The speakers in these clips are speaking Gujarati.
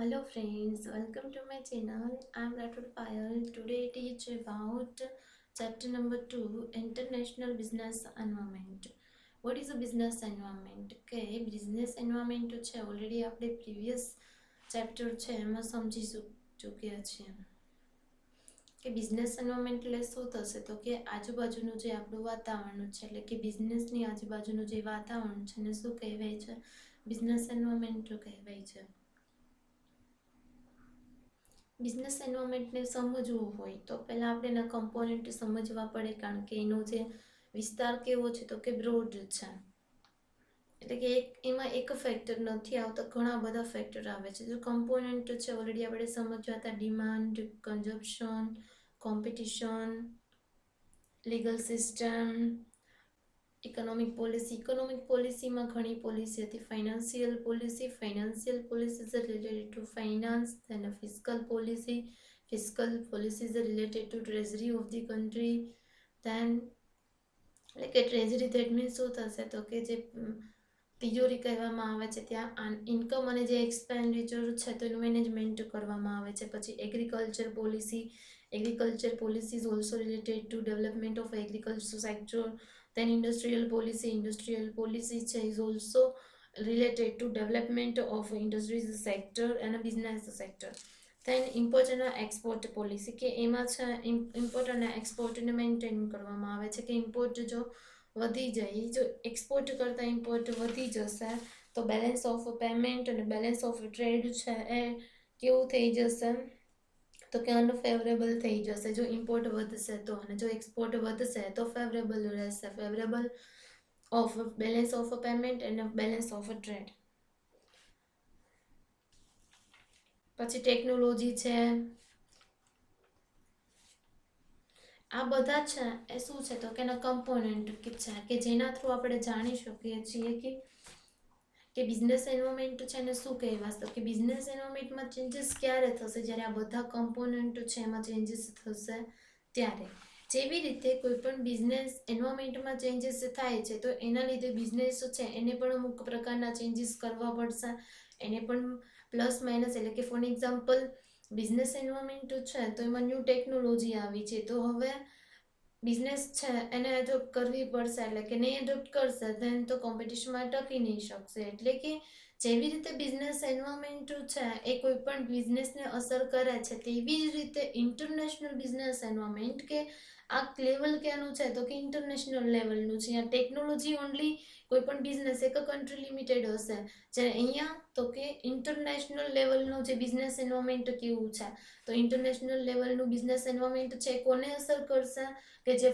Hello friends, welcome to my channel. I am Rathod Payal. Today it is about chapter number 2, International Business Environment. What is a business environment? Okay, business environment તો છે ઓલરેડી આપણે પ્રીવિયસ ચેપ્ટર છે એમાં સમજી ચૂક્યા છીએ કે બિઝનેસ એન્વાયરમેન્ટ એટલે શું થશે તો કે આજુબાજુનું જે આપણું વાતાવરણ છે એટલે કે બિઝનેસની આજુબાજુનું જે વાતાવરણ છે એને શું કહેવાય છે? બિઝનેસ એન્વાયરમેન્ટ કહેવાય છે. બિઝનેસ એન્વાયરમેન્ટને સમજવું હોય તો પહેલાં આપણે એના કમ્પોનન્ટ સમજવા પડે, કારણ કે એનો જે વિસ્તાર કેવો છે તો કે બ્રોડ છે. એટલે કે એમાં એક ફેક્ટર નથી આવતા, ઘણા બધા ફેક્ટર આવે છે. જો કમ્પોનન્ટ છે ઓલરેડી આપણે સમજવા હતા: demand, consumption, competition, legal system, economic પોલિસીમાં ઘણી પોલિસી હતી. Financial policy is related to finance. then fiscal policy is related to treasury of the country. then એટલે કે ટ્રેઝરી ધેટ મીન્સ શું થશે તો કે જે તિજોરી કહેવામાં આવે છે, ત્યાં ઇન્કમ અને જે એક્સપેન્ડિચર છે તો એનું મેનેજમેન્ટ કરવામાં આવે છે. પછી agriculture policy is also related to development of agriculture sector. then industrial policy is also related to development of industries sector and business sector. then import and export policy કે એમાં છે ઇમ્પોર્ટ અને એક્સપોર્ટને મેન્ટેન કરવામાં આવે છે કે ઇમ્પોર્ટ જો વધી જાય, જો એક્સપોર્ટ કરતાં ઇમ્પોર્ટ વધી જશે તો બેલેન્સ ઓફ પેમેન્ટ અને બેલેન્સ ઓફ ટ્રેડ છે એ કેવું થઈ જશે તો કે અનફેવરેબલ થઈ જશે જો ઇમ્પોર્ટ વધશે તો, અને જો એક્સપોર્ટ વધશે તો ફેવરેબલ રહેશે. Favourable of balance of payment અને બેલેન્સ ઓફ ટ્રેડ. પછી ટેકનોલોજી છે, આ બધા છે એ શું છે તો કે એના કમ્પોનન્ટ છે કે જેના થ્રુ આપણે જાણી શકીએ છીએ કે બિઝનેસ એન્વાયરમેન્ટ છે એને શું કહેવાશે. કે બિઝનેસ એન્વાયરમેન્ટમાં ચેન્જીસ ક્યારે થશે? જ્યારે આ બધા કમ્પોનન્ટ છે એમાં ચેન્જીસ થશે ત્યારે. જેવી રીતે કોઈ પણ બિઝનેસ એન્વાયરમેન્ટમાં ચેન્જીસ થાય છે તો એના લીધે બિઝનેસ છે એને પણ અમુક પ્રકારના ચેન્જીસ કરવા પડશે. એને પણ પ્લસ માઇનસ, એટલે કે ફોર એક્ઝામ્પલ બિઝનેસ એન્વાયરમેન્ટ છે તો એમાં ન્યૂ ટેકનોલોજી આવી છે તો હવે બિઝનેસ છે એને એડોપ્ટ કરવી પડશે, એટલે કે નહીં એડોપ્ટ કરશે ધેન તો કોમ્પિટિશનમાં ટકી નહીં શકશે. એટલે કે જેવી રીતે બિઝનેસ એન્વાયરમેન્ટ છે એ કોઈ પણ બિઝનેસને અસર કરે છે, તેવી જ રીતે ઇન્ટરનેશનલ બિઝનેસ એન્વાયરમેન્ટ કે આ લેવલ ક્યાંનું છે તો કે ઇન્ટરનેશનલ લેવલનું છે. અહીંયા ટેકનોલોજી ઓનલી કોઈ પણ બિઝનેસ એક કન્ટ્રી લિમિટેડ હશે, જ્યારે અહીંયા તો કે ઇન્ટરનેશનલ લેવલનું જે બિઝનેસ એન્વાયરમેન્ટ કેવું છે તો ઇન્ટરનેશનલ લેવલનું બિઝનેસ એન્વાયરમેન્ટ છે કોને અસર કરશે? કે જે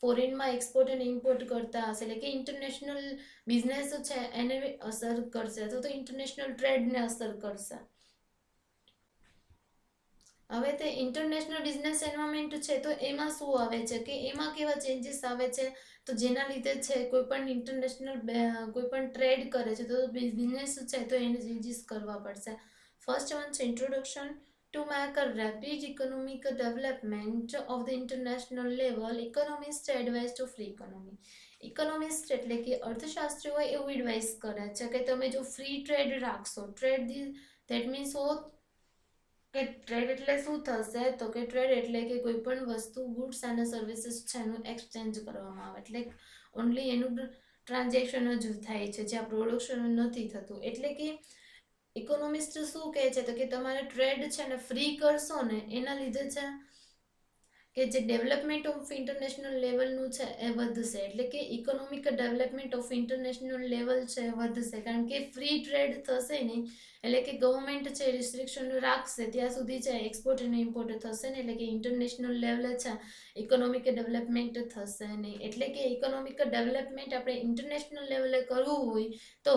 ફોરેનમાં એક્સપોર્ટ અને ઇમ્પોર્ટ કરતા હશે, એટલે કે ઇન્ટરનેશનલ બિઝનેસ છે એને અસર કરશે અથવા તો ઇન્ટરનેશનલ ટ્રેડને અસર કરશે. હવે તે ઇન્ટરનેશનલ બિઝનેસ એન્વાયરમેન્ટ છે તો એમાં શું આવે છે કે એમાં કેવા ચેન્જીસ આવે છે તો જેના લીધે છે કોઈ પણ ઇન્ટરનેશનલ કોઈ પણ ટ્રેડ કરે છે તો બિઝનેસ છે તો એને ચેન્જીસ કરવા પડશે. ફર્સ્ટ વન છે introduction. To make a rapid economic development of the international level, economists advise to free economy. Economist એટલે કે અર્થશાસ્ત્રીઓ એવું એડવાઇસ કરે છે કે તમે જો ફ્રી ટ્રેડ રાખશો, ટ્રેડ ધેટ મીન્સ કે ટ્રેડ એટલે શું થશે તો કે ટ્રેડ એટલે કે કોઈ પણ વસ્તુ, ગુડ્સ અને સર્વિસીસ છે એનું એક્સચેન્જ કરવામાં આવે, એટલે ઓનલી એનું ટ્રાન્ઝેક્શન જ થાય છે જ્યાં પ્રોડક્શન નથી થતું. એટલે કે ઇકોનોમિસ્ટ શું કહે છે તો કે તમારે ટ્રેડ છે ને ફ્રી કરશો ને એના લીધે છે કે જે ડેવલપમેન્ટ ઓફ ઇન્ટરનેશનલ લેવલનું છે એ વધશે. એટલે કે economic development of international level છે વધશે, કારણ કે ફ્રી ટ્રેડ થશે નહીં, એટલે કે ગવર્મેન્ટ છે રિસ્ટ્રિક્શન રાખશે ત્યાં સુધી છે એક્સપોર્ટ અને ઇમ્પોર્ટ થશે ને, એટલે કે ઇન્ટરનેશનલ લેવલે છે ઇકોનોમિક ડેવલપમેન્ટ થશે નહીં. એટલે કે ઇકોનોમિક ડેવલપમેન્ટ આપણે ઇન્ટરનેશનલ લેવલે કરવું હોય તો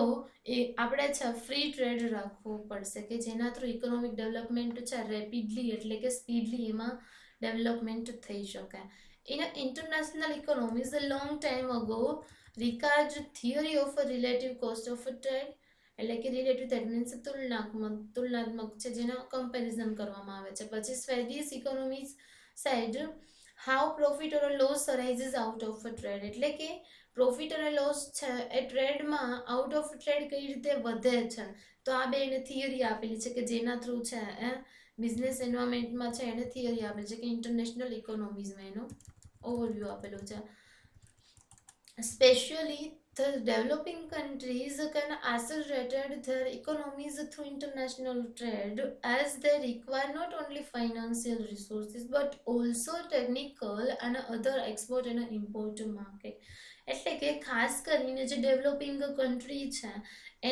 એ આપણે છે ફ્રી ટ્રેડ રાખવું પડશે કે જેના થ્રુ ઇકોનોમિક ડેવલપમેન્ટ છે રેપિડલી એટલે કે સ્પીડલી એમાં development થઈ શકે. In international economies, a long time ago, Ricardo theory of a relative cost of a trade, એટલે કે રિલેટિવ ધેટ મીન્સ તુલનાત્મક છે જેના કમ્પેરિઝન કરવામાં આવે છે. પછી Swedish economics side how profit or loss arises out of a trade, એટલે કે પ્રોફિટ અને લોસ છે એ ટ્રેડમાં આઉટ ઓફ ટ્રેડ કઈ રીતે વધે છે. તો આ બે એને થિયરી આપેલી છે કે જેના થ્રુ છે એ બિઝનેસ એન્વાયરમેન્ટમાં છે એને થિયરી આપેલી છે કે ઇન્ટરનેશનલ ઇકોનોમીઝમાં એનું ઓવરવ્યૂ આપેલું છે. Especially the developing countries can accelerate their economies through international trade as they require not only financial resources but also technical and other export and import market. એટલે કે ખાસ કરીને જે ડેવલપિંગ કન્ટ્રી છે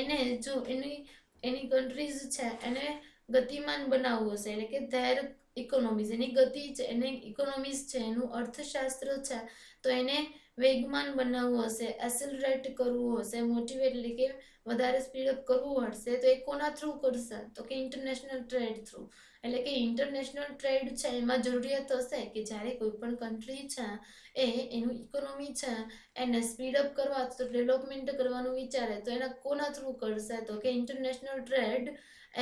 એને જો એની કન્ટ્રીઝ છે એને ગતિમાન બનાવવું હશે, એટલે કે ધેર ઇકોનોમીઝ એની ગતિ છે, એની ઇકોનોમીઝ છે, એનું અર્થશાસ્ત્ર છે, તો એને વેગમાન બનાવવું હશે, એસેલરેટ કરવું હશે, મોટિવેટ એટલે કે વધારે સ્પીડઅપ કરવું હશે, તો એ કોના થ્રુ કરશે? તો કે ઇન્ટરનેશનલ ટ્રેડ થ્રુ. એટલે કે ઇન્ટરનેશનલ ટ્રેડ છે એમાં જરૂરિયાત હશે કે જ્યારે કોઈ પણ કન્ટ્રી છે એ એનું ઇકોનોમી છે એને સ્પીડઅપ કરવા તો ડેવલપમેન્ટ કરવાનું વિચારે તો એના કોના થ્રુ કરશે? તો કે ઇન્ટરનેશનલ ટ્રેડ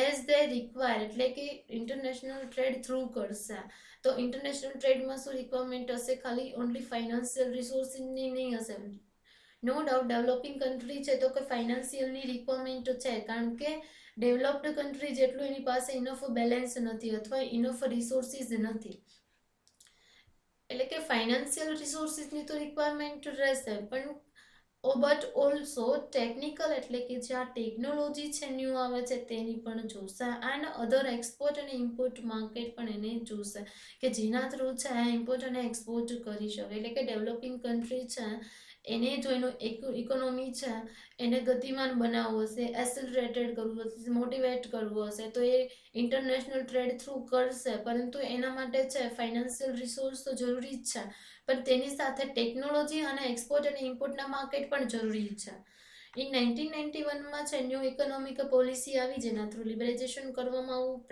એઝ દે રિક્વાયર એટલે કે ઇન્ટરનેશનલ ટ્રેડ થ્રુ કરશે. તો ઇન્ટરનેશનલ ટ્રેડમાં શું રિક્વાયરમેન્ટ હશે? ખાલી ઓનલી ફાઇનાન્શિયલ રિસોર્સિસની નહીં હશે. નો ડાઉટ ડેવલપિંગ કન્ટ્રી છે તો કે ફાઇનાન્શિયલની રિક્વાયરમેન્ટ છે, કારણ કે ડેવલપ્ડ કન્ટ્રી જેટલું એની પાસે ઇનફ બેલેન્સ નથી અથવા ઇનફ રિસોર્સિસ નથી, એટલે કે ફાઇનાન્શિયલ રિસોર્સિસની તો રિક્વાયરમેન્ટ રહેશે, પણ બટ ઓલ્સો ટેકનિકલ એટલે કે જે આ ટેકનોલોજી છે ન્યૂ આવે છે તેની પણ જોશે, એન્ડ અધર એક્સપોર્ટ અને ઇમ્પોર્ટ માર્કેટ પણ એને જોશે કે જેના થ્રુ છે આ ઇમ્પોર્ટ અને એક્સપોર્ટ કરી શકે. એટલે કે ડેવલપિંગ કન્ટ્રી છે એને જો એનું ઇકોનોમી છે એને ગતિમાન બનાવવું હશે, એસેલરેટેડ કરવું હશે, મોટિવેટ કરવું હશે, તો એ ઇન્ટરનેશનલ ટ્રેડ થ્રુ કરશે, પરંતુ એના માટે છે ફાઇનાન્શિયલ રિસોર્સ તો જરૂરી જ છે, પણ તેની સાથે ટેકનોલોજી અને એક્સપોર્ટ અને ઇમ્પોર્ટના માર્કેટ પણ જરૂરી છે. ઇન 1991માં છે ન્યૂ ઇકોનોમિક પોલિસી આવી જેના થ્રુ લિબરાઇઝેશન કરવામાં આવ્યું,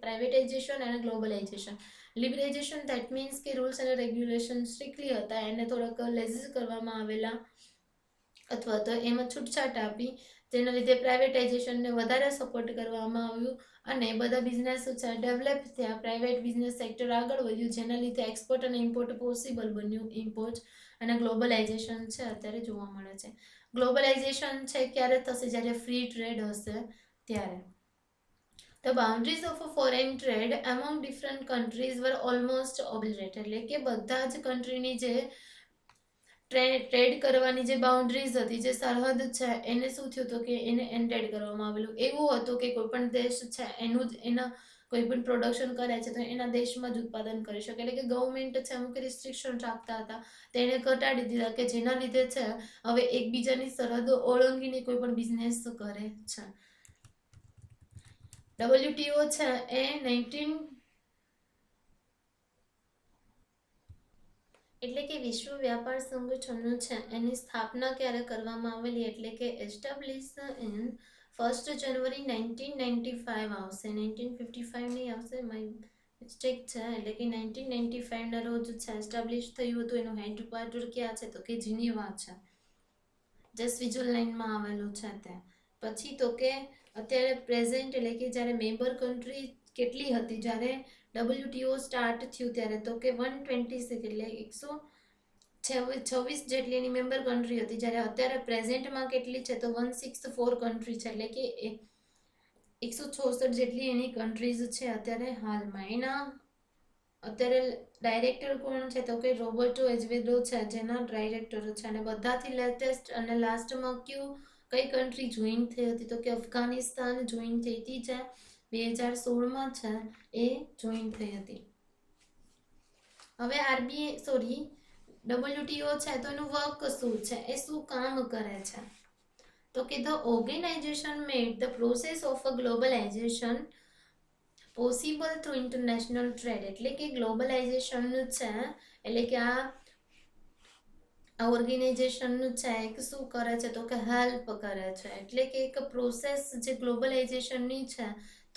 પ્રાઇવેટાઇઝેશન અને ગ્લોબલાઇઝેશન. લિબરાઇઝેશન ધેટ મીન્સ કે રૂલ્સ અને રેગ્યુલેશન સ્ટ્રિક્ટલી હતા એને થોડાક લેઝીસ કરવામાં આવેલા અથવા તો એમાં છૂટછાટ આપી, જેના લીધે પ્રાઇવેટાઇઝેશનને વધારે સપોર્ટ કરવામાં આવ્યું અને બધા બિઝનેસ છે ડેવલપ થયા, પ્રાઇવેટ બિઝનેસ સેક્ટર આગળ વધ્યું, જેના લીધે એક્સપોર્ટ અને ઇમ્પોર્ટ પોસિબલ બન્યું. ઇમ્પોર્ટ અને ગ્લોબલાઇઝેશન છે અત્યારે જોવા મળે છે. ગ્લોબલાઇઝેશન છે ક્યારે થશે? જ્યારે ફ્રી ટ્રેડ હશે ત્યારે. The boundaries of a foreign trade among different countries were almost obliterated. એટલે કે બધા જ કન્ટ્રીની જે ટ્રેડ કરવાની જે બાઉન્ડ્રીઝ હતી, જે સરહદ છે એને શું થયું હતું કે એને એન્ડેડ કરવામાં આવેલું. એવું હતું કે કોઈ પણ દેશ છે એના કોઈ પણ પ્રોડક્શન કરે છે તો એના દેશમાં જ ઉત્પાદન કરી શકે, એટલે કે ગવર્મેન્ટ છે અમુક રિસ્ટ્રિક્શન રાખતા હતા તેને ઘટાડી દીધા કે જેના લીધે છે હવે એકબીજાની સરહદો ઓળંગીને કોઈ પણ બિઝનેસ કરે છે. WTO છે એ એટલે કે વિશ્વ વ્યાપાર સંગઠનનું છે એની સ્થાપના ક્યારે કરવામાં આવેલી? એટલે કે એસ્ટાબ્લિશ ઇન 1 જાન્યુઆરી 1995 આવશે, 1955 નહીં આવશે, માય મિસ્ટેક છે. એટલે કે 1995ના રોજ છે એસ્ટાબ્લિશ થયું હતું. એનું હેડક્વાર્ટર ક્યાં છે? તો કે જીનીવા છે, જે સ્વિટ્ઝરલેન્ડમાં આવેલું છે ત્યાં. પછી તો કે અત્યારે પ્રેઝન્ટ એટલે કે જ્યારે મેમ્બર કન્ટ્રી કેટલી હતી જ્યારે WTO સ્ટાર્ટ થયું ત્યારે? તો કે 126 એટલે 126 જેટલી એની મેમ્બર કન્ટ્રી હતી, જ્યારે અત્યારે પ્રેઝન્ટમાં કેટલી છે? તો 164 કન્ટ્રી છે, એટલે કે 166 જેટલી એની કન્ટ્રીઝ છે અત્યારે હાલમાં. એના અત્યારે ડાયરેક્ટર કોણ છે? તો કે રોબર્ટો એઝવેડો છે જેના ડાયરેક્ટર છે. અને બધાથી લેટેસ્ટ અને લાસ્ટમાં કઈ કન્ટ્રી જોઈન થઈ હતી? તો કે અફઘાનિસ્તાન જોઈન થઈ હતી, છે 2016માં છે એ જોઈન થઈ હતી. હવે WTO છે તો એનું વર્ક શું છે, એ શું કામ કરે છે? તો કે the organization made the process of a globalization possible through international trade. એટલે કે ગ્લોબલાઇઝેશન છે એટલે કે આ ઓર્ગેનાઇઝેશન છે કે શું કરે છે? તો કે હેલ્પ કરે છે. એટલે કે એક પ્રોસેસ જે ગ્લોબલાઇઝેશનની છે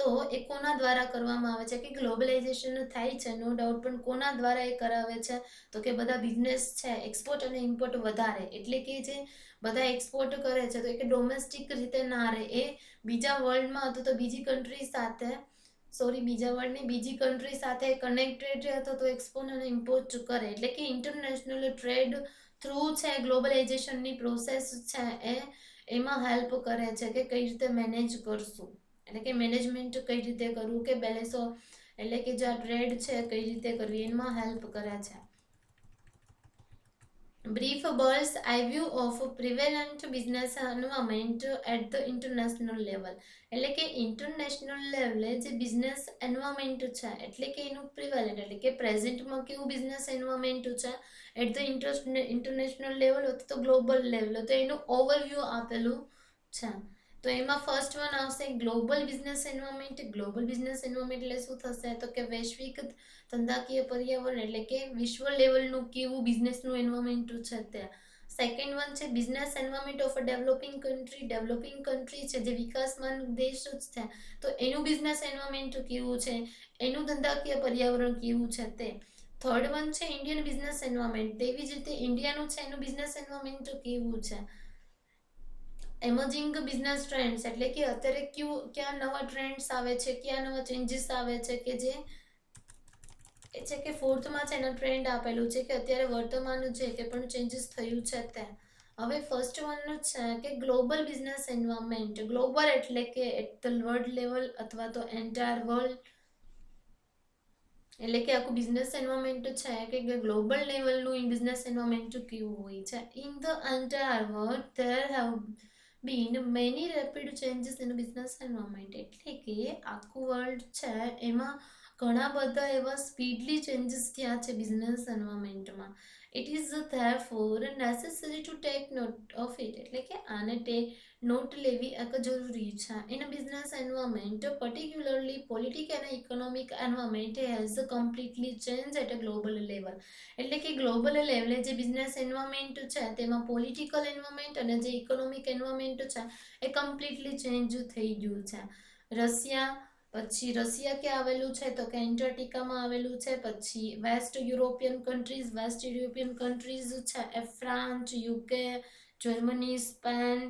તો એ કોના દ્વારા કરવામાં આવે છે? કે ગ્લોબલાઇઝેશન થાય છે નો ડાઉટ, પણ કોના દ્વારા એ કરાવે છે? તો કે બધા બિઝનેસ છે એક્સપોર્ટ અને ઇમ્પોર્ટ વધારે, એટલે કે જે બધા એક્સપોર્ટ કરે છે તો એ ડોમેસ્ટિક રીતે ના રહે, એ બીજા વર્લ્ડમાં હતું તો બીજી કન્ટ્રી સાથે બીજી કન્ટ્રી સાથે કનેક્ટેડ હતો તો એક્સપોર્ટ અને ઇમ્પોર્ટ કરે, એટલે કે ઇન્ટરનેશનલ ટ્રેડ થ્રુ છે ગ્લોબલાઇઝેશનની પ્રોસેસ છે એમાં હેલ્પ કરે છે કે કઈ રીતે મેનેજ કરશું, એટલે કે મેનેજમેન્ટ કઈ રીતે કરવું, કે બેલેન્સો એટલે કે જે ટ્રેડ છે કઈ રીતે કરવી, એમાં હેલ્પ કરે છે. Brief bird's eye view of prevalent business environment at the international level. એટલે કે ઇન્ટરનેશનલ લેવલે જે બિઝનેસ એન્વાયરમેન્ટ છે એટલે કે એનું પ્રિવેલન્ટ એટલે કે પ્રેઝન્ટમાં કેવું બિઝનેસ એન્વાયરમેન્ટ છે એટ ધ ઇન્ટરનેશનલ લેવલ અથવા તો ગ્લોબલ લેવલ, તો એનું ઓવરવ્યૂ આપેલું છે. તો એમાં ફર્સ્ટ વન આવશે global business environment. Global business environment એટલે શું થશે તો કે વૈશ્વિક ધંધાકીય પર્યાવરણ એટલે કે વિશ્વ લેવલનું કેવું બિઝનેસનું એન્વાયરમેન્ટ છે તે. સેકન્ડ વન છે business environment of a developing country. Developing country છે જે વિકાસમાન દેશ જ છે તો એનું બિઝનેસ એન્વાયરમેન્ટ કેવું છે, એનું ધંધાકીય પર્યાવરણ કેવું છે તે. થર્ડ વન છે ઇન્ડિયન બિઝનેસ એન્વાયરમેન્ટ. તેવી જ રીતે ઇન્ડિયાનું છે એનું બિઝનેસ એન્વાયરમેન્ટ કેવું છે. એમર્જિંગ બિઝનેસ ટ્રેન્ડ્સ એટલે કે અત્યારે ક્યાં નવા ટ્રેન્ડ્સ આવે છે, ક્યાં નવા ચેન્જીસ આવે છે, કે જે એ છે કે ફોર્થમાં છે એનો ટ્રેન્ડ આપેલું છે કે અત્યારે વર્તમાન છે કે પણ ચેન્જીસ થયું છે તે. હવે ફર્સ્ટ વનનું છે કે ગ્લોબલ બિઝનેસ એન્વાયરમેન્ટ. ગ્લોબલ એટલે કે એટ ધ વર્લ્ડ લેવલ અથવા તો એન્ટાયર વર્લ્ડ એટલે કે આખું બિઝનેસ એન્વાયરમેન્ટ છે કે ગ્લોબલ લેવલનું બિઝનેસ એન્વાયરમેન્ટ કેવું હોય છે. In the entire world there have been many rapid changes in business environment એટલે કે આખું વર્લ્ડ છે એમાં ઘણા બધા એવા સ્પીડલી ચેન્જીસ થયા છે બિઝનેસ એન્વાયરમેન્ટમાં. It is therefore necessary to take note of it એટલે કે આને નોટ લેવી એક જરૂરી છે. In business environment particularly political અને economic environment has completely change at a global level એટલે કે ગ્લોબલ લેવલે જે બિઝનેસ એન્વાયરમેન્ટ છે તેમાં પોલિટિકલ એન્વાયરમેન્ટ અને જે ઇકોનોમિક એન્વાયરમેન્ટ છે એ કમ્પ્લીટલી ચેન્જ થઈ ગયું છે. રશિયા ક્યાં આવેલું છે તો કે એન્ટાર્કટિકામાં આવેલું છે. પછી વેસ્ટ યુરોપિયન કન્ટ્રીઝ છે એ ફ્રાન્સ, યુકે, જર્મની, સ્પેન,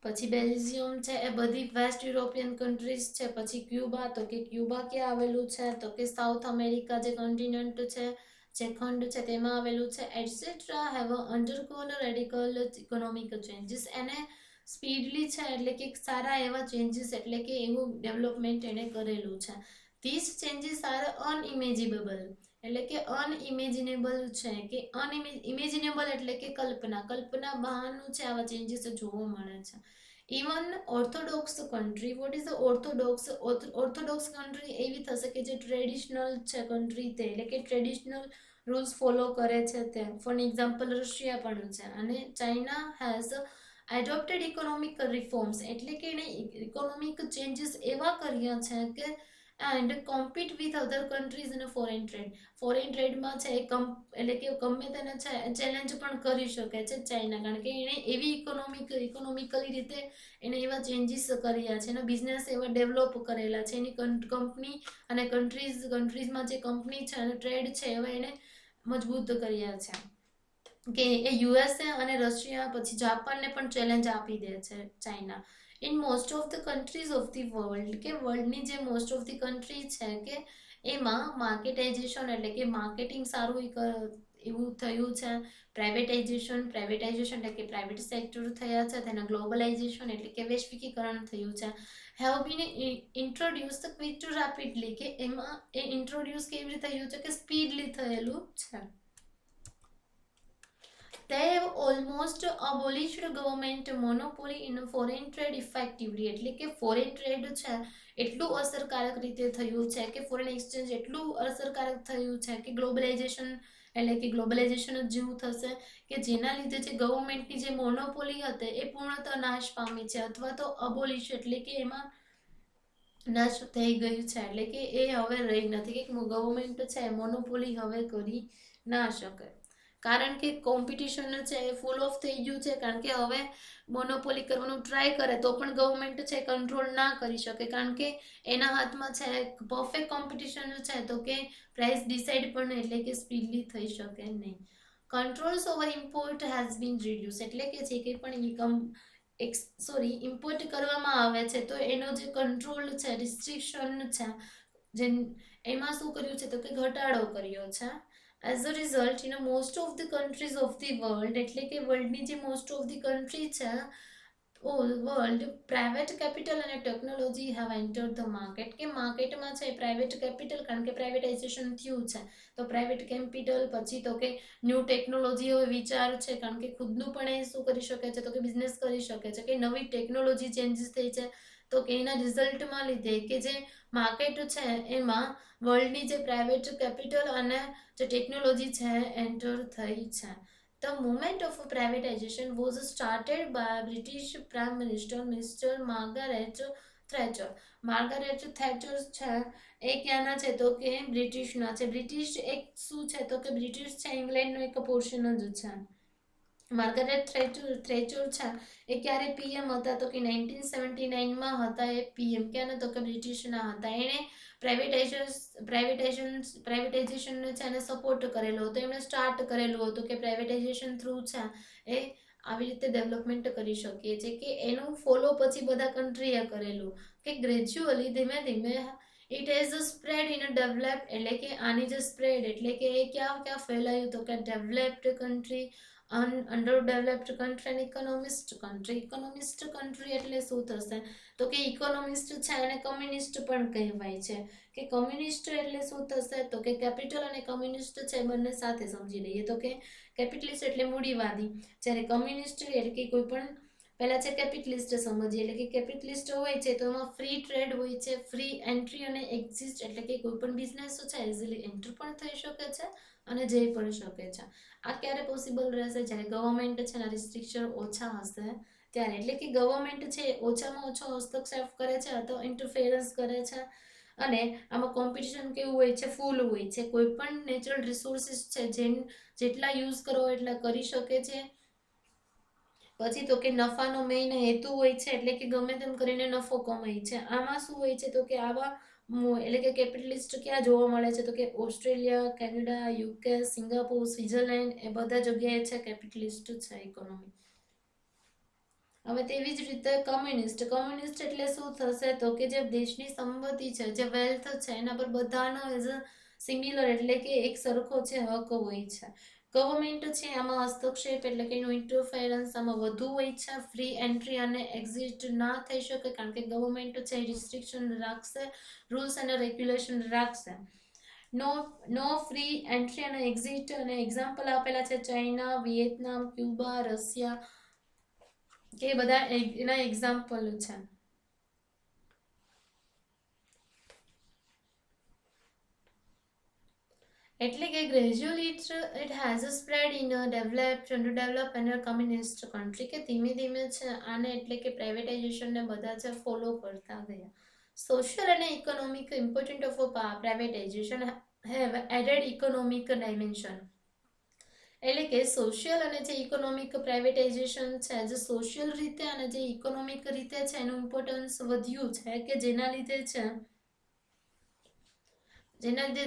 પછી બેલ્જિયમ છે એ બધી વેસ્ટ યુરોપિયન કન્ટ્રીઝ છે. પછી ક્યુબા, તો કે ક્યુબા ક્યાં આવેલું છે તો કે સાઉથ અમેરિકા જે કોન્ટિનેન્ટ છે જે ખંડ છે તેમાં આવેલું છે. Etcetera have undergone radical economic changes. એને સ્પીડલી છે એટલે કે સારા એવા ચેન્જીસ એટલે કે એવું ડેવલપમેન્ટ એને કરેલું છે. ધીસ ચેન્જીસ આર અનઇમેજિનેબલ એટલે કે અનઇમેજિનેબલ છે કે ઇમેજિનેબલ એટલે કે કલ્પના બહારનું છે આવા ચેન્જીસ જોવા મળે છે. Even orthodox country. What is the orthodox country એવી થશે કે જે ટ્રેડિશનલ છે કન્ટ્રી તે એટલે કે ટ્રેડિશનલ રૂલ્સ ફોલો કરે છે તે. ફોર એક્ઝામ્પલ રશિયા પણ છે. અને China has adopted economic reforms એટલે કે એણે ઇકોનોમિક ચેન્જીસ એવા કર્યા છે કે and compete with other countries in foreign trade. Foreign ટ્રેડમાં છે એટલે કે ગમે તેને છે ચેલેન્જ પણ કરી શકે છે ચાઇના, કારણ કે એણે એવી ઇકોનોમિકલી રીતે એને એવા ચેન્જીસ કર્યા છે, એના બિઝનેસ એવા ડેવલપ કરેલા છે, એની કંપની અને કન્ટ્રીઝમાં જે કંપની છે અને ટ્રેડ છે એવા એણે મજબૂત કર્યા છે કે એ યુએસએ અને રશિયા પછી જાપાનને પણ ચેલેન્જ આપી દે છે China. In most of the countries of the world કે વર્લ્ડની જે મોસ્ટ ઓફ ધી કન્ટ્રી છે કે એમાં માર્કેટાઇઝેશન એટલે કે માર્કેટિંગ સારું એવું થયું છે. પ્રાઇવેટાઇઝેશન એટલે કે પ્રાઇવેટ સેક્ટર થયા છે. તેના ગ્લોબલાઇઝેશન એટલે કે વૈશ્વિકીકરણ થયું છે. Have been introduce quick to rapidly કે એમાં એ ઇન્ટ્રોડ્યુસ કેવી રીતે થયું છે કે સ્પીડલી થયેલું છે. They have almost abolished government monopoly in foreign trade effectively એટલે કે ફોરેન ટ્રેડ છે એટલું અસરકારક રીતે થયું છે કે ફોરેન એક્સચેન્જ એટલું અસરકારક થયું છે કે ગ્લોબલાઇઝેશન એટલે કે ગ્લોબલાઇઝેશન જ જેવું થશે કે જેના લીધે જે ગવર્મેન્ટની જે મોનોપોલી હતી એ પૂર્ણતઃ નાશ પામી છે અથવા તો અબોલિશ એટલે કે એમાં નાશ થઈ ગયું છે એટલે કે એ હવે રહી નથી કે ગવર્મેન્ટ છે મોનોપોલી હવે કરી ના શકે, કારણ કે કોમ્પિટિશન છે એ ફૂલ ઓફ થઈ ગયું છે. કારણ કે હવે મોનોપોલી કરવાનું ટ્રાય કરે તો પણ ગવર્મેન્ટ છે કંટ્રોલ ના કરી શકે, કારણ કે એના હાથમાં છે પરફેક્ટ કોમ્પિટિશન છે તો કે પ્રાઇસ ડિસાઇડ પણ એટલે કે સ્પીડલી થઈ શકે નહીં. Controls over import has been reduce એટલે કે જે કંઈ પણ ઇમ્પોર્ટ કરવામાં આવે છે તો એનો જે કંટ્રોલ છે રિસ્ટ્રિક્શન છે જે એમાં શું કર્યું છે તો કે ઘટાડો કર્યો છે. As a result most of the countries of the world, એટલે કે વર્લ્ડની જે મોસ્ટ ઓફ ધી કન્ટ્રી છે, વર્લ્ડ, પ્રાઇવેટ કેપિટલ અને technology have entered the market, કે માર્કેટમાં છે પ્રાઇવેટ કેપિટલ, કારણ કે પ્રાઇવેટાઇઝેશન થયું છે તો પ્રાઇવેટ કેપિટલ, પછી તો કે ન્યૂ ટેકનોલોજી હવે વિચાર છે, કારણ કે ખુદનું પણ એ શું કરી શકે છે, તો કે બિઝનેસ કરી શકે છે, કે નવી ટેકનોલોજી ચેન્જીસ થઈ છે, તો કે એના રિઝલ્ટમાં લીધે કે જે માર્કેટ છે એમાં વર્લ્ડની જે પ્રાઇવેટ કેપિટલ અને જે ટેકનોલોજી છે એન્ટર થઈ છે. The movement of privatization was started by British Prime Minister Mr. Margaret Thatcher. Margaret Thatcher છે એ ક્યાંના છે, તો કે બ્રિટિશના છે. બ્રિટિશ એક શું છે, તો કે બ્રિટિશ છે ઇંગ્લેન્ડનો એક પોર્શન જ છે. માર્ગારેટ થેચર છે એ ક્યારે પીએમ હતા, તો કે 1979માં હતા એ પીએમ. ક્યાંના, તો કે બ્રિટિશના હતા. એણે પ્રાઇવેટાઇઝેશનને છે એને સપોર્ટ કરેલો હતો, એમણે સ્ટાર્ટ કરેલું હતું કે પ્રાઇવેટાઇઝેશન થ્રુ છે એ આવી રીતે ડેવલપમેન્ટ કરી શકીએ છીએ, કે એનું ફોલો પછી બધા કન્ટ્રીએ કરેલું, કે ગ્રેજ્યુઅલી ધીમે ધીમે it has spread in develop, એટલે કે આની જે સ્પ્રેડ એટલે કે એ ક્યાં ક્યાં ફેલાયું, તો કે developed country, under developed country અને ઇકોનોમિસ્ટ કન્ટ્રી. ઇકોનોમિસ્ટ કન્ટ્રી એટલે શું થશે, તો કે ઇકોનોમિસ્ટ છે અને કમ્યુનિસ્ટ પણ કહેવાય છે, કે કમ્યુનિસ્ટ એટલે શું થશે, તો કે કેપિટલ અને કમ્યુનિસ્ટ છે બંને સાથે સમજી લઈએ. તો કે કેપિટલિસ્ટ એટલે મૂડીવાદી, જ્યારે કમ્યુનિસ્ટ એટલે કે કોઈ પણ, પહેલા છે કેપિટલિસ્ટ સમજીએ, એટલે કે કેપિટલિસ્ટ હોય છે તો એમાં ફ્રી ટ્રેડ હોય છે, ફ્રી એન્ટ્રી અને એક્ઝિસ્ટ, એટલે કે કોઈ પણ બિઝનેસ છે ઇઝીલી એન્ટર પણ થઈ શકે છે અને જઈ પણ શકે છે. આ ક્યારે પોસિબલ રહેશે, જ્યારે ગવર્મેન્ટ છે એના રિસ્ટ્રિક્શન ઓછા હશે ત્યારે, એટલે કે ગવર્મેન્ટ છે ઓછામાં ઓછો હસ્તક્ષેપ કરે છે અથવા ઇન્ટરફેરન્સ કરે છે. અને આમાં કોમ્પિટિશન કેવું હોય છે, ફૂલ હોય છે. કોઈ પણ નેચરલ રિસોર્સિસ છે જેટલા યુઝ કરો એટલા કરી શકે છે. પછી તો કે નફાનો મેઇન હેતુ હોય છે, એટલે કે ગમે તેમ કરીને નફો કમાય છે. આમાં શું હોય છે, તો કે આવા એટલે કે કેપિટલિસ્ટ ક્યાં જોવા મળે છે, તો કે Australia, Canada, UK, Singapore, Switzerland, એ બધા જગ્યાએ છે કેપિટલિસ્ટ છે ઇકોનોમી. હવે તેવી જ રીતે કમ્યુનિસ્ટ એટલે શું થશે, તો કે જે દેશની સંપત્તિ છે, જે વેલ્થ છે, એના પર બધાનો એઝ અ સિમિલર, એટલે કે એક સરખો છે હક હોય છે. ગવર્મેન્ટ છે આમાં હસ્તક્ષેપ, એટલે કે એનું ઇન્ટરફેરન્સ આમાં વધુ હોય છે. ફ્રી એન્ટ્રી અને એક્ઝિટ ના થઈ શકે, કારણ કે ગવર્મેન્ટ છે રિસ્ટ્રિક્શન રાખશે, રૂલ્સ અને રેગ્યુલેશન રાખશે. નો ફ્રી એન્ટ્રી અને એક્ઝિટ, અને એક્ઝામ્પલ આપેલા છે ચાઇના, વિયેતનામ, ક્યુબા, રશિયા, કે બધા એના એક્ઝામ્પલ છે. એટલે કે gradually it has spread in developed, underdevelop અને કમ્યુનિસ્ટ કન્ટ્રી, કે ધીમે ધીમે છે આને એટલે કે પ્રાઇવેટાઇઝેશનને બધા છે ફોલો કરતા ગયા. સોશિયલ અને economic important of privatisation have added economic dimension, એટલે કે સોશિયલ અને જે ઇકોનોમિક પ્રાઇવેટાઇઝેશન છે, જે સોશિયલ રીતે અને જે ઇકોનોમિક રીતે છે એનું ઇમ્પોર્ટન્સ વધ્યું છે, કે જેના લીધે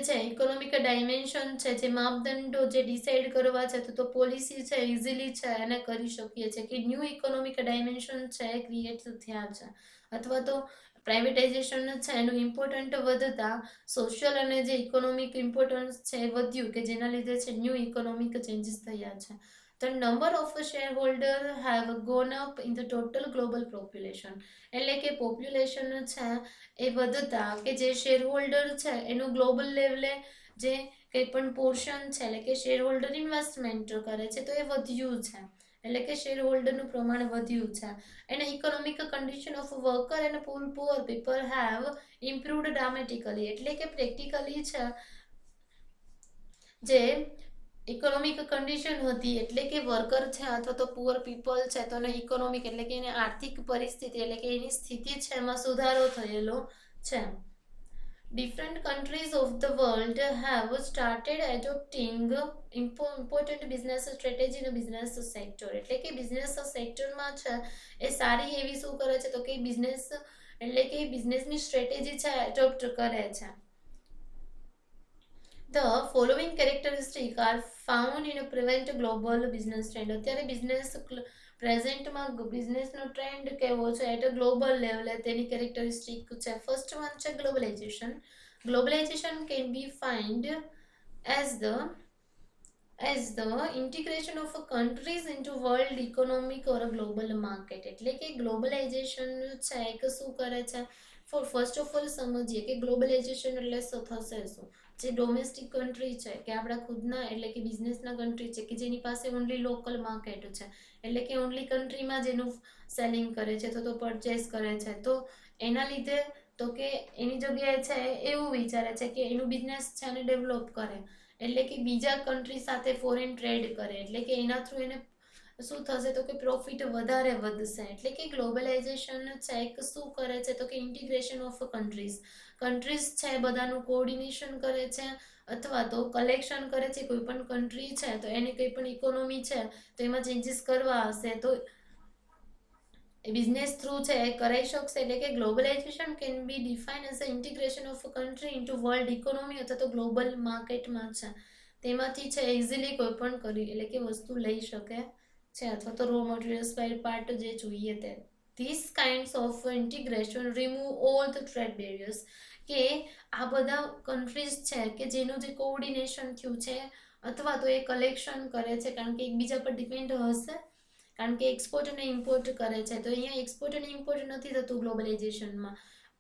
છે ઇકોનોમિક ડાયમેન્શન છે, જે માપદંડો જે ડિસાઇડ કરવા છે, તો પોલિસી છે ઇઝીલી છે એને કરી શકીએ છીએ, કે ન્યૂ ઇકોનોમિક ડાયમેન્શન છે ક્રિએટ થયા છે. અથવા તો પ્રાઇવેટાઇઝેશન છે એનું ઇમ્પોર્ટન્ટ વધતા સોશિયલ અને જે ઇકોનોમિક ઇમ્પોર્ટન્સ છે એ વધ્યું, કે જેના લીધે છે ન્યૂ ઇકોનોમિક ચેન્જીસ થયા છે. The number of shareholder have gone up in the total global population, એટલે કે પોપ્યુલેશન છે એ વધતા, કે જે શેર હોલ્ડર છે એનું ગ્લોબલ લેવલે જે કંઈ પણ પોર્શન છે, એટલે કે શેર હોલ્ડર ઇન્વેસ્ટમેન્ટ કરે છે તો એ વધ્યું છે, એટલે કે શેર હોલ્ડરનું પ્રમાણ વધ્યું છે. અને ઇકોનોમિક કન્ડિશન ઓફ વર્કર અને poor people have improved dramatically, એટલે કે પ્રેક્ટિકલી છે જે ઇકોનોમિક કન્ડિશન હતી, એટલે કે વર્કર છે અથવા તો પુઅર પીપલ છે, તો ઇકોનોમિક એટલે કે એની આર્થિક પરિસ્થિતિ, એટલે કે એની સ્થિતિ છે એમાં સુધારો થયેલો છે. Different countries of the world have started adopting important business strategy in the business sector, એટલે કે બિઝનેસ સેક્ટરમાં છે એ સારી એવી શું કરે છે, તો કે બિઝનેસ એટલે કે બિઝનેસની સ્ટ્રેટેજી છે એડોપ્ટ કરે છે. The following characteristics are found in a prevent global business trend. અત્યારે બિઝનેસ પ્રેઝન્ટમાં બિઝનેસનો ટ્રેન્ડ કેવો છે એટ ગ્લોબલ લેવલે તેની કેરેક્ટરિસ્ટિક છે. ફર્સ્ટ વન છે globalisation. Globalization can be defined as the as the integration of a countries into world economic or a global market. એટલે કે ગ્લોબલાઇઝેશન છે કે શું કરે છે, ફર્સ્ટ ઓફ ઓલ સમજીએ કે ગ્લોબલાઇઝેશન એટલે શું થશે. શું જે ડોમેસ્ટિક કન્ટ્રી છે કે આપણા ખુદના એટલે કે બિઝનેસના કન્ટ્રી છે કે જેની પાસે ઓનલી લોકલ માર્કેટ છે, એટલે કે ઓનલી કન્ટ્રીમાં જેનું સેલિંગ કરે છે તો પરચેસ કરે છે, તો એના લીધે તો કે એની જગ્યાએ છે એવું વિચારે છે કે એનું બિઝનેસ છે ને ડેવલપ કરે, એટલે કે બીજા કન્ટ્રી સાથે ફોરેન ટ્રેડ કરે, એટલે કે એના થ્રુ એને શું થશે તો કે પ્રોફિટ વધારે વધશે. એટલે કે ગ્લોબલાઇઝેશન છે એક શું કરે છે તો કે ઇન્ટિગ્રેશન ઓફ કન્ટ્રીઝ છે બધાનું કોઓર્ડિનેશન કરે છે, અથવા તો કલેક્શન કરે છે. કોઈ પણ કન્ટ્રી છે તો એને કંઈ પણ ઇકોનોમી છે તો એમાં ચેન્જીસ કરવા હશે તો બિઝનેસ થ્રુ છે એ કરાઈ શકશે. એટલે કે globalisation can be define as a integration of a country into world economy અથવા તો ગ્લોબલ માર્કેટમાં છે તેમાંથી છે ઇઝીલી કોઈ પણ કરી એટલે કે વસ્તુ લઈ શકે છે, અથવા તો રો મટીરિયલ સ્પેર પાર્ટ જે જોઈએ તે. This kinds of integration remove all the trade barriers, કે આ બધા કન્ટ્રીઝ છે કે જેનું જે કોઓર્ડિનેશન થયું છે અથવા તો એ કલેક્શન કરે છે, કારણ કે એકબીજા પર ડિપેન્ડ હશે, કારણ કે એક્સપોર્ટ અને ઇમ્પોર્ટ કરે છે. તો અહીંયા એક્સપોર્ટ અને ઇમ્પોર્ટ નથી થતું ગ્લોબલાઇઝેશનમાં,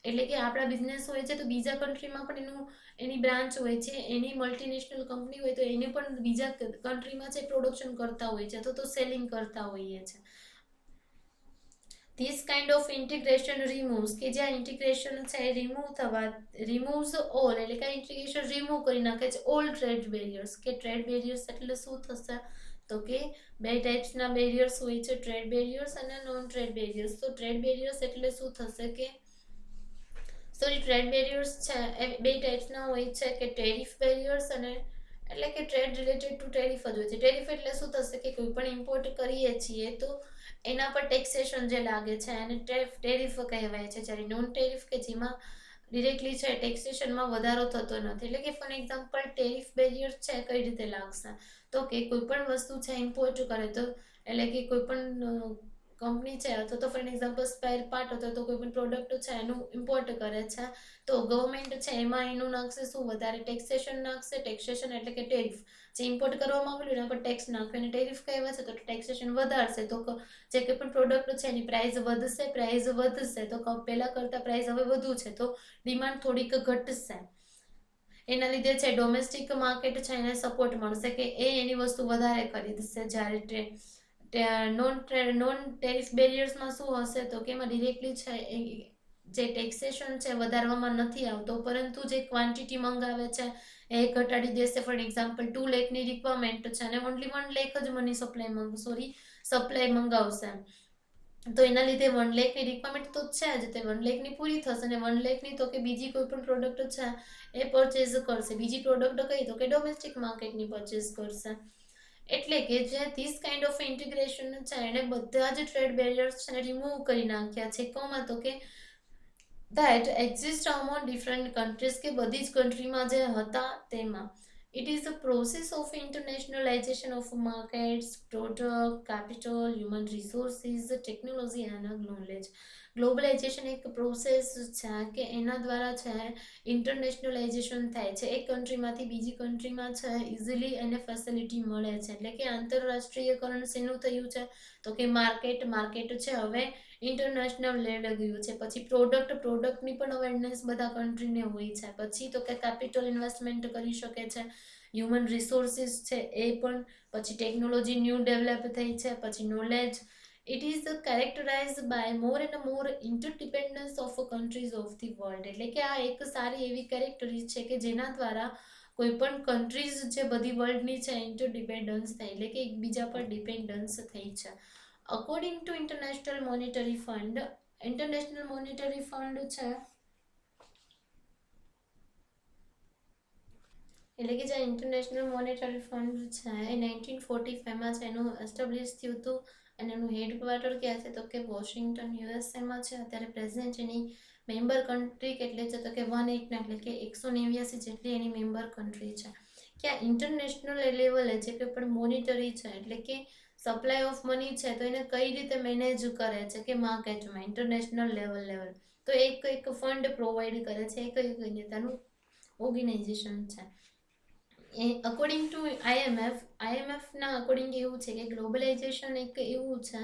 એટલે કે આપણા બિઝનેસ હોય છે તો બીજા કન્ટ્રીમાં પણ એની બ્રાન્ચ હોય છે, એની મલ્ટીનેશનલ કંપની હોય તો એને પણ બીજા કન્ટ્રીમાં છે પ્રોડક્શન કરતા હોય છે તો સેલિંગ કરતા હોઈએ છે. ધીસ કાઇન્ડ ઓફ ઇન્ટિગ્રેશન રિમૂવ્સ, કે જ્યાં ઇન્ટિગ્રેશન છે એ રિમૂવ્સ ઓલ, એટલે કે ઇન્ટિગ્રેશન રિમૂવ કરી નાખે છે ઓલ ટ્રેડ બેરિયર્સ. કે ટ્રેડ બેરિયર્સ એટલે શું થશે તો કે બે ટાઈપ્સના બેરિયર્સ હોય છે, ટ્રેડ બેરિયર્સ અને નોન ટ્રેડ બેરિયર્સ. તો ટ્રેડ બેરિયર્સ એટલે શું થશે કે ટ્રેડ બેરિયર્સ છે એ બે ટાઈપ્સના હોય છે, કે ટેરિફ બેરિયર્સ અને એટલે કે ટ્રેડ રિલેટેડ ટુ ટેરિફ જ હોય છે. ટેરિફ એટલે શું થશે કે કોઈ પણ ઇમ્પોર્ટ કરીએ છીએ તો એના પર ટેક્સેશન જે લાગે છે અને ટેરિફ કહેવાય છે, જ્યારે નોન ટેરિફ કે જેમાં ડિરેક્ટલી છે ટેક્સેશનમાં વધારો થતો નથી. એટલે કે ફોર એક્ઝામ્પલ ટેરિફ બેરિયર છે કઈ રીતે લાગશે તો કે કોઈ પણ વસ્તુ છે ઇમ્પોર્ટ કરે તો એટલે કે કોઈ પણ કંપની છે અથવા તો ફોર એક્ઝામ્પલ સ્પેર પાર્ટ અથવા તો કોઈ પણ પ્રોડક્ટ છે એનું ઇમ્પોર્ટ કરે છે તો ગવર્મેન્ટ છે એમાં એનું નાખશે શું વધારે ટેક્સેશન નાખશે. ટેક્સેશન એટલે કે ટેરિફ, જે ઇમ્પોર્ટ કરવામાં આવેલું એના પર ટેક્સ નાખે અને ટેરિફ કહેવાય છે તો ટેક્સેશન વધારશે, તો જે કોઈ પણ પ્રોડક્ટ છે એની પ્રાઇસ વધશે તો પહેલા કરતાં પ્રાઇસ હવે વધુ છે તો ડિમાન્ડ થોડીક ઘટશે. એના લીધે છે ડોમેસ્ટિક માર્કેટ છે એને સપોર્ટ મળશે કે એ એની વસ્તુ વધારે ખરીદશે. જ્યારે નોન ટેરિફ બેરિયર્સમાં શું હશે તો કે એમાં ડિરેક્ટલી છે જે ટેક્સેશન છે વધારવામાં નથી આવતો, પરંતુ જે ક્વોન્ટિટી મંગાવે છે એ ઘટાડી દેશે. ફોર એક્ઝામ્પલ 2 લાખની રિક્વાયરમેન્ટ છે અને ઓનલી 1 લાખ જ મની સપ્લાય મંગાવશે, તો એના લીધે 1 લાખની રિક્વાયરમેન્ટ તો છે જ, તે 1 લાખની પૂરી થશે અને 1 લાખની તો કે બીજી કોઈ પણ પ્રોડક્ટ છે એ પરચેઝ કરશે. બીજી પ્રોડક્ટ કઈ તો કે ડોમેસ્ટિક માર્કેટની પરચેઝ કરશે. એટલે કે જે ધીસ કાઇન્ડ ઓફ ઇન્ટિગ્રેશન છે એને બધા જ ટ્રેડ બેરિયર્સ છે રિમૂવ કરી નાખ્યા છે. કોમાં તો કે that exist among different countries, કે બધી જ કન્ટ્રીમાં જે હતા તેમાં. It is a process of internationalization of markets, product, capital, human resources, technology and knowledge. Globalisation એક પ્રોસેસ છે કે એના દ્વારા છે ઇન્ટરનેશનલાઇઝેશન થાય છે. એક કન્ટ્રીમાંથી બીજી કન્ટ્રીમાં છે ઇઝીલી એને ફેસિલિટી મળે છે. એટલે કે આંતરરાષ્ટ્રીયકરણ શેનું થયું છે તો કે માર્કેટ છે હવે ઇન્ટરનેશનલ લેવલે ગયું છે. પછી પ્રોડક્ટની પણ અવેરનેસ બધા કન્ટ્રીને હોય છે. પછી તો કે કેપિટલ ઇન્વેસ્ટમેન્ટ કરી શકે છે. હ્યુમન રિસોર્સિસ છે એ પણ, પછી ટેકનોલોજી ન્યૂ ડેવલપ થઈ છે, પછી knowledge. It is characterised by more and more interdependence of countries of the world. એટલે કે આ એક સારી એવી કેરેક્ટરીઝ છે કે જેના દ્વારા કોઈ પણ કન્ટ્રીઝ જે બધી વર્લ્ડની છે ઇન્ટરડિપેન્ડન્સ થાય, એટલે કે એકબીજા પર ડિપેન્ડન્સ થઈ છે. According two international monetary fund છે એટલે કે જે ઇન્ટરનેશનલ મોનેટરી ફંડ છે એ 1945માં છે એનું એસ્ટાબ્લિશ થયું હતું અને એનું હેડક્વાર્ટર ક્યાં છે તો કે વોશિંગ્ટન યુએસએમાં છે. અત્યારે પ્રેઝન્ટ એની મેમ્બર કન્ટ્રી કેટલી છે તો કે 189 એટલે કે 189 જેટલી એની મેમ્બર કન્ટ્રી છે. કે આ ઇન્ટરનેશનલ લેવલે જે કોઈ પણ મોનિટરી છે એટલે કે સપ્લાય ઓફ મની છે તો એને કઈ રીતે મેનેજ કરે છે કે માર્કેટમાં ઇન્ટરનેશનલ લેવલ તો એક ફંડ પ્રોવાઈડ કરે છે. એ કઈ નેતાનું ઓર્ગેનાઇઝેશન છે. અકોર્ડિંગ ટુ આઈએમએફના અકોર્ડિંગ એવું છે કે ગ્લોબલાઇઝેશન એક એવું છે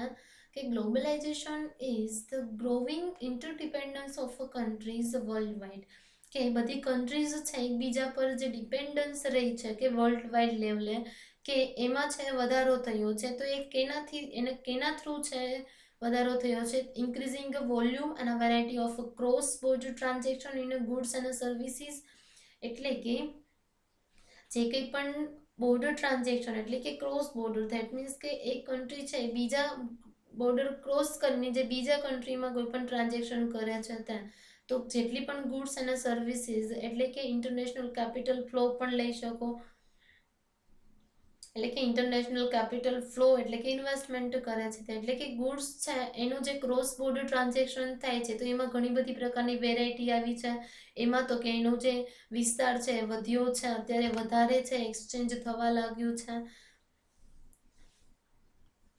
કે globalisation is the growing interdependence of countries worldwide, કે બધી કન્ટ્રીઝ છે એકબીજા પર જે ડિપેન્ડન્સ રહી છે કે વર્લ્ડ વાઇડ લેવલે, કે એમાં છે વધારો થયો છે. તો એ કેના થ્રુ છે વધારો થયો છે? ઇન્ક્રીઝિંગ વોલ્યુમ અને variety of cross border transaction in goods અને સર્વિસીસ. એટલે કે જે કંઈ પણ બોર્ડર ટ્રાન્ઝેક્શન એટલે કે ક્રોસ બોર્ડર, ધેટ મીન્સ કે એક કન્ટ્રી છે બીજા બોર્ડર ક્રોસ કરીને જે બીજા કન્ટ્રીમાં કોઈ પણ ટ્રાન્ઝેક્શન કરે છે ત્યાં, તો જેટલી પણ ગુડ્સ અને સર્વિસીસ એટલે કે ઇન્ટરનેશનલ કેપિટલ ફ્લો પણ લઈ શકો. એટલે કે ઇન્ટરનેશનલ કેપિટલ ફ્લો એટલે કે ઇન્વેસ્ટમેન્ટ કરે છે, એટલે કે ગુડ્સ છે એનું જે ક્રોસ બોર્ડર ટ્રાન્ઝેક્શન થાય છે તો એમાં ઘણી બધી પ્રકારની વેરાયટી આવી છે. એમાં તો કે એનો જે વિસ્તાર છે વધ્યો છે, અત્યારે વધારે છે, એક્સચેન્જ થવા લાગ્યું છે.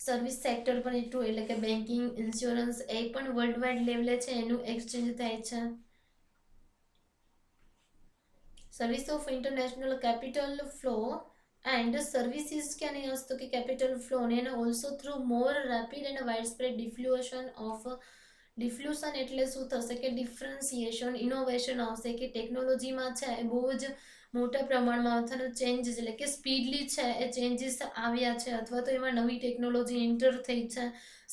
સર્વિસ સેક્ટર પણ એટલું, એટલે કે બેન્કિંગ, ઇન્સ્યોરન્સ એ પણ વર્લ્ડ વાઇડ લેવલે છે એનું એક્સચેન્જ થાય છે. Service of international capital flow and services क्या नहीं असतो कि कैपिटल फ्लो ने also through more rapid and widespread diffusion of diffusion એટલે શું થશે કે ડિફરન્સિએશન ઇનોવેશન આવશે, કે ટેકનોલોજીમાં છે એ બહુ જ મોટા પ્રમાણમાં થવાનો ચેન્જીસ એટલે કે સ્પીડલી છે એ ચેન્જીસ આવ્યા છે, અથવા તો એમાં નવી ટેકનોલોજી એન્ટર થઈ છે.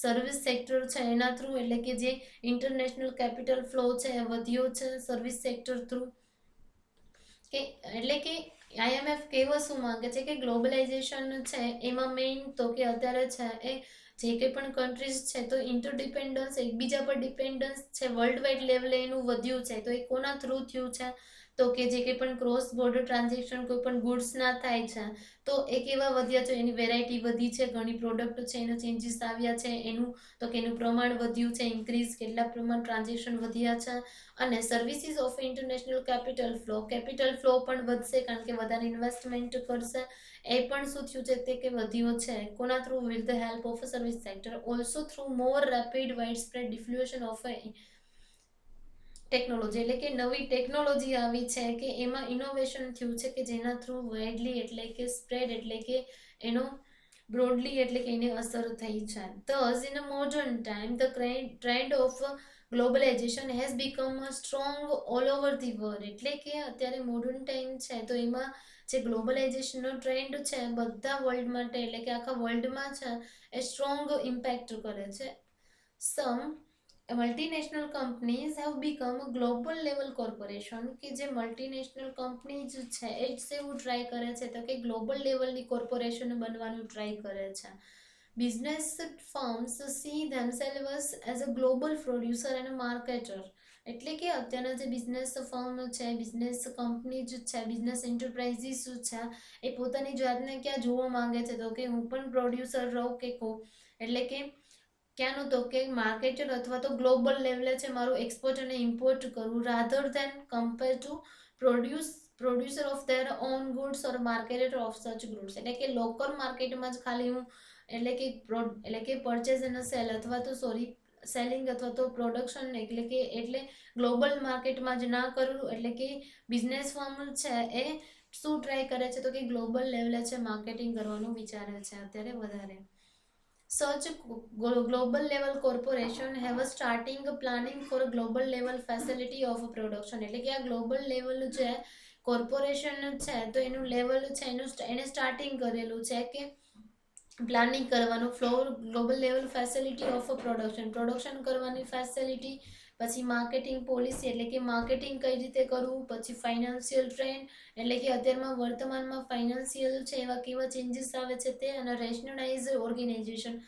સર્વિસ સેક્ટર છે એના થ્રુ, એટલે કે જે ઇન્ટરનેશનલ કેપિટલ ફ્લો છે એ વધ્યો છે સર્વિસ સેક્ટર થ્રુ. કે એટલે કે આઈએમએફ કહેવા શું માંગે છે કે ગ્લોબલાઇઝેશન છે એમાં મેઇન તો કે અત્યારે છે એ જે કંઈ પણ કન્ટ્રીઝ છે તો ઇન્ટરડિપેન્ડન્સ એકબીજા પર ડિપેન્ડન્સ છે વર્લ્ડ વાઇડ લેવલે એનું વધ્યું છે. તો એ કોના થ્રુ થયું છે? તો કે જે કંઈ પણ ક્રોસ બોર્ડર ટ્રાન્ઝેક્શન કોઈ પણ ગુડ્સના થાય છે તો એ કેવા વધ્યા છે, એની વેરાયટી વધી છે, ઘણી પ્રોડક્ટ છે એના ચેન્જીસ આવ્યા છે, એનું તો કે એનું પ્રમાણ વધ્યું છે, ઇન્ક્રીઝ કેટલા પ્રમાણ ટ્રાન્ઝેક્શન વધ્યા છે. અને services of international capital flow પણ વધશે કારણ કે વધારે ઇન્વેસ્ટમેન્ટ કરશે. એ પણ શું થયું છે તે કે વધ્યો છે. કોના through? With the help of service sector, also through more rapid widespread diffusion of technology, એટલે કે નવી ટેકનોલોજી આવી છે કે એમાં ઇનોવેશન થયું છે કે જેના થ્રુ વાઇડલી એટલે કે સ્પ્રેડ એટલે કે એનો બ્રોડલી એટલે કે એની અસર થઈ છે. Thus in a modern time the trend of globalisation has become strong all over the world. એટલે કે અત્યારે મોડર્ન ટાઈમ છે તો એમાં જે ગ્લોબલાઇઝેશનનો ટ્રેન્ડ છે બધા વર્લ્ડ માટે એટલે કે આખા વર્લ્ડમાં છે એ સ્ટ્રોંગ ઇમ્પેક્ટ કરે છે. Some multinational companies have become global level corporation, કે જે મલ્ટીનેશનલ કંપનીઝ છે એ જ એવું ટ્રાય કરે છે તો કે ગ્લોબલ લેવલની કોર્પોરેશન બનવાનું ટ્રાય કરે છે. Business firms see themselves as a global producer and marketer. એટલે કે અત્યારના જે બિઝનેસ ફર્મ છે, બિઝનેસ કંપનીઝ છે, બિઝનેસ એન્ટરપ્રાઇઝીસ છે એ પોતાની જાતને ક્યાં જોવા માંગે છે? તો કે હું પણ પ્રોડ્યુસર રહું કે એટલે કે ક્યાંનું? તો કે માર્કેટર અથવા તો ગ્લોબલ લેવલે છે મારું એક્સપોર્ટ અને ઇમ્પોર્ટ કરું, rather then compare to producer of their on goods or marketer of સચ ગુડ્સ. એટલે કે લોકલ માર્કેટમાં જ ખાલી હું એટલે કે પરચેઝ અને સેલ અથવા તો સેલિંગ અથવા તો પ્રોડક્શન એટલે ગ્લોબલ માર્કેટમાં જ ના કરું. એટલે કે બિઝનેસ ફર્મ છે એ શું ટ્રાય કરે છે? તો કે ગ્લોબલ લેવલે છે માર્કેટિંગ કરવાનું વિચારે છે અત્યારે વધારે. Such global level corporation have a starting planning for a global level facility of production. એટલે કે આ ગ્લોબલ લેવલ છે કોર્પોરેશન છે તો એનું લેવલ છે એને સ્ટાર્ટિંગ કરેલું છે કે પ્લાનિંગ કરવાનું floor global level facility of production કરવાની ફેસિલિટી, પછી માર્કેટિંગ પોલિસી એટલે કે માર્કેટિંગ કઈ રીતે કરવું, પછી ફાઇનાન્શિયલ ટ્રેન્ડ એટલે કે અત્યારમાં વર્તમાનમાં ફાઇનાન્શિયલ છે એવા કેવા ચેન્જીસ આવે છે તે, અને રેશનલાઇઝ ઓર્ગેનાઇઝેશન.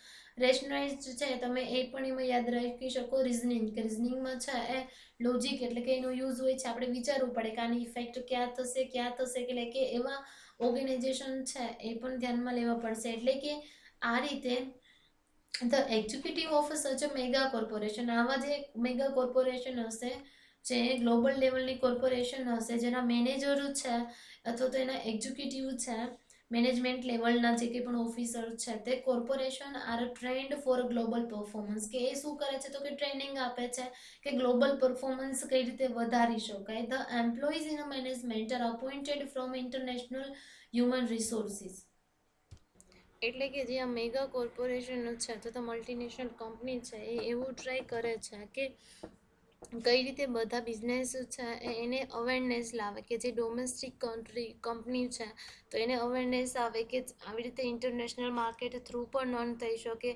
રેશનલાઇઝ છે તમે એ પણ એમાં યાદ રાખી શકો. રિઝનિંગ, કે રિઝનિંગમાં છે એ લોજિક એટલે કે એનો યુઝ હોય છે, આપણે વિચારવું પડે કે આની ઇફેક્ટ ક્યાં થશે એટલે કે એવા ઓર્ગેનાઇઝેશન છે એ પણ ધ્યાનમાં લેવા પડશે. એટલે કે આ રીતે ધ એક્ઝિક્યુટિવ ઓફ સચ અ મેગા કોર્પોરેશન, આવા જે મેગા કોર્પોરેશન હશે જે ગ્લોબલ લેવલની કોર્પોરેશન હશે જેના મેનેજર છે અથવા તો એના એક્ઝિક્યુટિવ છે મેનેજમેન્ટ લેવલના જે કંઈ પણ ઓફિસર છે તે corporation are trend for global performance, કે એ શું કરે છે તો કે ટ્રેનિંગ આપે છે કે ગ્લોબલ પરફોર્મન્સ કઈ રીતે વધારી શકાય. The employees in management are appointed from international human resources. એટલે કે જે આ મેગા કોર્પોરેશન છે તો મલ્ટીનેશનલ કંપની છે એ એવું ટ્રાય કરે છે કે કઈ રીતે બધા બિઝનેસ છે એને અવેરનેસ લાવે, કે જે ડોમેસ્ટિક કંપની છે તો એને અવેરનેસ આવે કે આવી રીતે ઇન્ટરનેશનલ માર્કેટ થ્રુ પણ નોન થઈ શકે,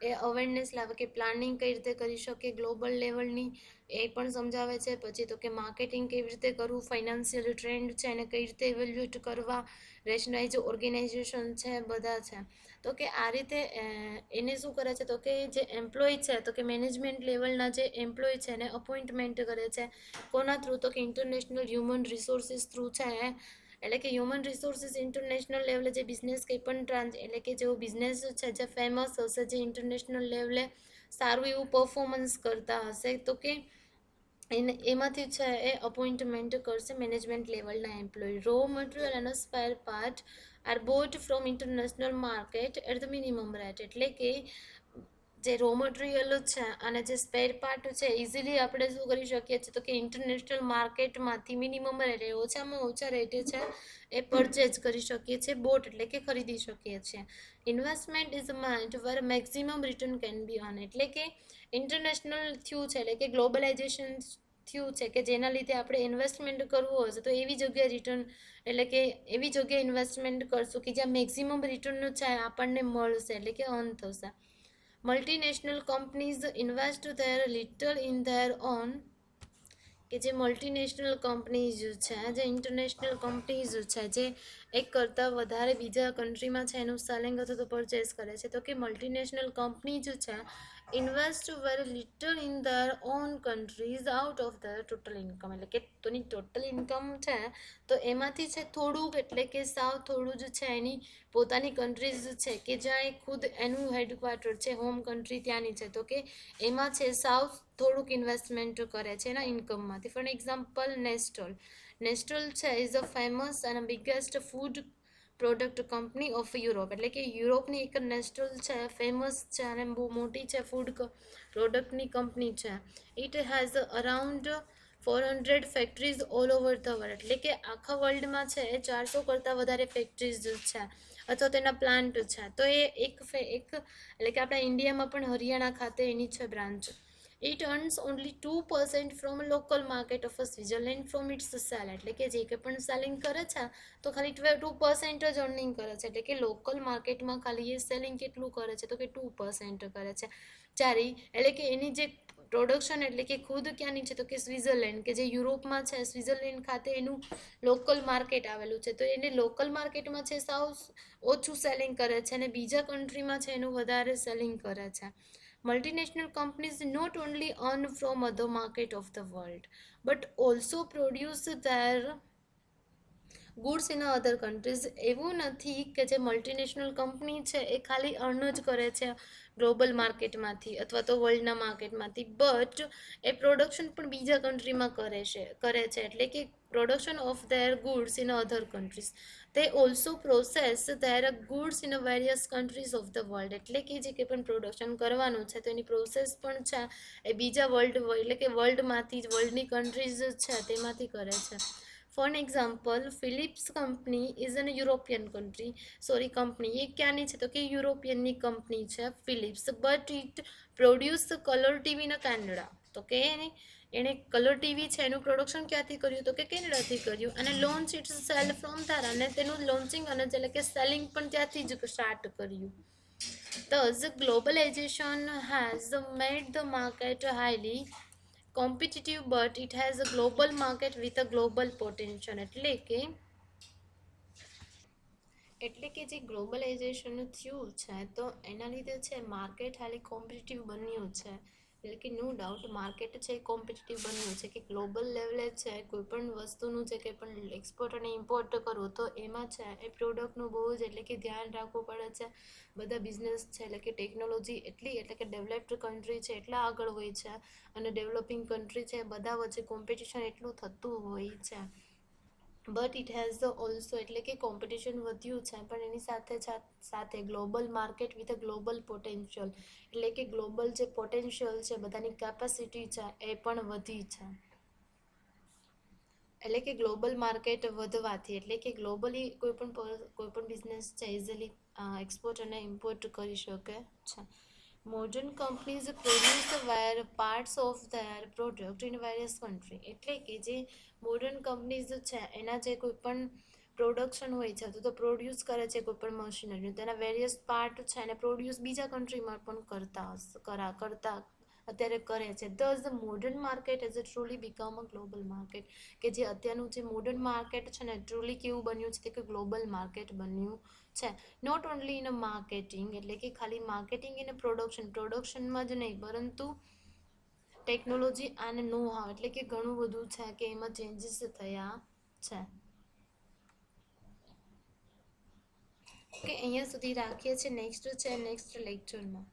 એ અવેરનેસ લાવે કે પ્લાનિંગ કઈ રીતે કરી શકે ગ્લોબલ લેવલની એ પણ સમજાવે છે. પછી તો કે માર્કેટિંગ કેવી રીતે કરવું, ફાઇનાન્શિયલ ટ્રેન્ડ છે એને કઈ રીતે ઇવેલ્યુએટ કરવા, રેશનાઇઝ ઓર્ગેનાઇઝેશન છે બધા છે. તો કે આ રીતે એને શું કરે છે તો કે જે એમ્પ્લોય છે તો કે મેનેજમેન્ટ લેવલના જે એમ્પ્લોય છે એને અપોઇન્ટમેન્ટ કરે છે કોના થ્રુ તો કે ઇન્ટરનેશનલ હ્યુમન રિસોર્સિસ થ્રુ છે. એટલે કે હ્યુમન રિસોર્સિસ ઇન્ટરનેશનલ લેવલે જે બિઝનેસ કંઈ પણ એટલે કે જેવો બિઝનેસ છે જે ફેમસ હશે, જે ઇન્ટરનેશનલ લેવલે સારું એવું પરફોર્મન્સ કરતા હશે તો કે એમાંથી છે એ અપોઇન્ટમેન્ટ કરશે મેનેજમેન્ટ લેવલના એમ્પ્લોય. રો મટીરિયલ અને spare part are bought from international market at the minimum rate. એટલે કે જે રો મટીરિયલ છે અને જે સ્પેર પાર્ટ છે ઇઝીલી આપણે શું કરી શકીએ છીએ તો કે ઇન્ટરનેશનલ માર્કેટમાંથી મિનિમમ રેટે, ઓછામાં ઓછા રેટે છે એ પરચેજ કરી શકીએ છીએ, બોટ એટલે કે ખરીદી શકીએ છીએ. Investment is made where maximum return can be earn. એટલે કે ઇન્ટરનેશનલ થયું છે એટલે કે ગ્લોબલાઇઝેશન થયું છે કે જેના લીધે આપણે ઇન્વેસ્ટમેન્ટ કરવું હશે તો એવી જગ્યાએ રિટર્ન એટલે કે એવી જગ્યાએ ઇન્વેસ્ટમેન્ટ કરશું કે જ્યાં મેક્સિમમ રિટર્નનું છે આપણને મળશે એટલે કે અર્ન થશે. Multinational companies invest there little in their on. કે જે મલ્ટીનેશનલ કંપનીઝ છે, જે ઇન્ટરનેશનલ કંપનીઝ છે જે એક કરતાં વધારે બીજા કન્ટ્રીમાં છે એનું સેલિંગ અથવા તો પરચેસ કરે છે તો કે મલ્ટીનેશનલ કંપનીઝ છે invest very little in their on countries out of their total income. એટલે કે તેની ટોટલ ઇન્કમ છે તો એમાંથી છે થોડુંક એટલે કે સાવ થોડું જ છે એની પોતાની કન્ટ્રીઝ છે કે જ્યાં એ ખુદ એનું હેડક્વાર્ટર છે, હોમ કન્ટ્રી ત્યાંની છે તો કે એમાં છે સાવ થોડુંક ઇન્વેસ્ટમેન્ટ કરે છે એના ઇન્કમમાંથી. For example નેસ્ટલ. નેસ્ટલ છે ઇઝ અ ફેમસ અને biggest food product company of Europe. એટલે કે યુરોપની એક નેસ્ટલ છે ફેમસ છે અને બહુ મોટી છે ફૂડ પ્રોડક્ટની કંપની છે. It has around 400 factories all over the world. એટલે કે આખા વર્લ્ડમાં છે એ 400 કરતાં વધારે ફેક્ટરીઝ છે અથવા તેના પ્લાન્ટ છે. તો એ એક એટલે કે આપણા ઇન્ડિયામાં પણ હરિયાણા ખાતે એની છે branch. It earns only 2% from local market of Switzerland from its sale. એટલે કે જે કંઈ પણ સેલિંગ કરે છે તો ખાલી 2% જ અર્નિંગ કરે છે. એટલે કે લોકલ માર્કેટમાં ખાલી એ સેલિંગ કેટલું કરે છે તો કે 2% કરે છે. એટલે કે એની જે પ્રોડક્શન એટલે કે ખુદ ક્યાંની છે તો કે સ્વિટ્ઝરલેન્ડ, કે જે યુરોપમાં છે, સ્વિટ્ઝરલેન્ડ ખાતે એનું લોકલ માર્કેટ આવેલું છે તો એને લોકલ માર્કેટમાં છે સાવ ઓછું સેલિંગ કરે છે અને બીજા કન્ટ્રીમાં છે એનું વધારે સેલિંગ કરે છે. Multinational companies not only earn from other market of the world but also produce their goods in other countries. એવું નથી કે જે મલ્ટીનેશનલ કંપની છે એ ખાલી અર્ન જ કરે છે ગ્લોબલ માર્કેટમાંથી અથવા તો વર્લ્ડના માર્કેટમાંથી, બટ એ પ્રોડક્શન પણ બીજા કન્ટ્રીમાં કરે છે. એટલે કે production of their goods in other countries. તે also process their goods in various countries of the world. એટલે કે જે કંઈ પણ પ્રોડક્શન કરવાનું છે તો એની પ્રોસેસ પણ છે એ બીજા એટલે કે વર્લ્ડમાંથી જ, વર્લ્ડની કન્ટ્રીઝ છે તેમાંથી કરે છે. For example Philips company is an European company. એ ક્યાંની છે તો કે યુરોપિયનની કંપની છે Philips, but it produce colour TV in Canada. તો કે એણે કલર ટીવી છે એનું પ્રોડક્શન ક્યાંથી કર્યું તો કે કેનેડાથી કર્યું અને launch its sale from there. અને તેનું લોન્ચિંગ અને એટલે કે સેલિંગ પણ ત્યાંથી જ સ્ટાર્ટ કર્યું. Thus, globalization has made the market highly competitive, but it has a global market with a global potential. એટલે કે જે ગ્લોબલાઇઝેશન થયું છે તો એના લીધે છે માર્કેટ હાલી કોમ્પિટિટિવ બન્યું છે. એટલે કે નો ડાઉટ માર્કેટ છે એ કોમ્પિટિટિવ બન્યું છે કે ગ્લોબલ લેવલે છે કોઈ પણ વસ્તુનું જે કંઈ પણ એક્સપોર્ટ અને ઇમ્પોર્ટ કરવું તો એમાં છે એ પ્રોડક્ટનું બહુ જ એટલે કે ધ્યાન રાખવું પડે છે. બધા બિઝનેસ છે એટલે કે ટેકનોલોજી એટલે કે ડેવલપ્ડ કન્ટ્રી છે એટલા આગળ હોય છે અને ડેવલપિંગ કન્ટ્રી છે બધા વચ્ચે કોમ્પિટિશન એટલું થતું હોય છે. But it has the also, એટલે કે કોમ્પિટિશન વધ્યું છે પણ એની સાથે સાથે global market with a global potential, એટલે કે ગ્લોબલ જે પોટેન્શિયલ છે, બધાની કેપેસિટી છે એ પણ વધી છે. એટલે કે ગ્લોબલ માર્કેટ વધવાથી, એટલે કે ગ્લોબલી કોઈ પણ બિઝનેસ છે ઇઝીલી એક્સપોર્ટ અને ઇમ્પોર્ટ કરી શકે છે. Modern companies produce where parts of their product in various country, એટલે કે જે મોડર્ન કંપનીઝ છે એના જે કોઈ પણ પ્રોડક્શન હોય છે તો પ્રોડ્યુસ કરે છે કોઈ પણ મશીનરી, તેના વેરિયસ પાર્ટ છે એને પ્રોડ્યુસ બીજા કન્ટ્રીમાં પણ કરતા અત્યારે કરે છે. This the modern market as a truly become a global market, કે જે અત્યારનું જે મોડર્ન માર્કેટ છે ને ટ્રુલી કેવું બન્યું છે કે ગ્લોબલ માર્કેટ બન્યું છે. Not only in a marketing, એટલે કે ખાલી માર્કેટિંગ ઇન પ્રોડક્શનમાં જ નહીં, પરંતુ ટેકનોલોજી અને નો હાવ, એટલે કે ઘણું બધું છે કે એમાં ચેન્જીસ થયા છે. ઓકે, અહીંયા સુધી રાખીએ છીએ. નેક્સ્ટ છે નેક્સ્ટ લેક્ચરમાં.